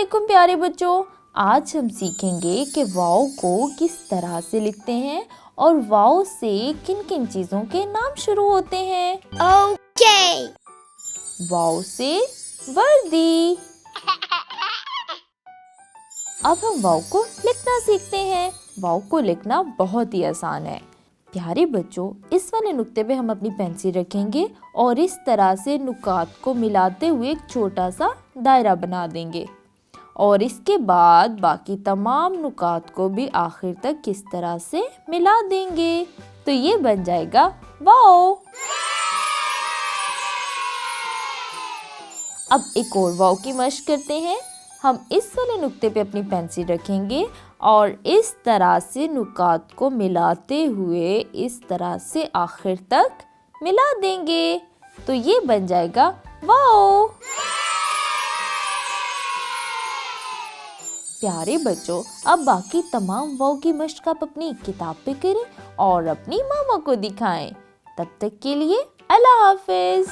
वालेकुम प्यारे बच्चों। आज हम सीखेंगे कि वाव को किस तरह से लिखते हैं और वाव से किन किन चीज़ों के नाम शुरू होते हैं। ओके। वाव से वर्दी। अब हम वाव को लिखना सीखते हैं। वाव को लिखना बहुत ही आसान है। प्यारे बच्चों, इस वाले नुक्ते पे हम अपनी पेंसिल रखेंगे और इस तरह से नुकात को मिलाते हुए एक छोटा सा दायरा बना देंगे और इसके बाद बाकी तमाम नुकात को भी आखिर तक किस तरह से मिला देंगे तो ये बन जाएगा वाव। अब एक और वाव की मशक करते हैं। हम इस वाले नुक्ते पे अपनी पेंसिल रखेंगे और इस तरह से नुकात को मिलाते हुए इस तरह से आखिर तक मिला देंगे तो ये बन जाएगा वाव। प्यारे बच्चों, अब बाकी तमाम वाव की मशक आप अपनी किताब पे करें और अपनी मामा को दिखाएं। तब तक के लिए अल्लाह हाफिज।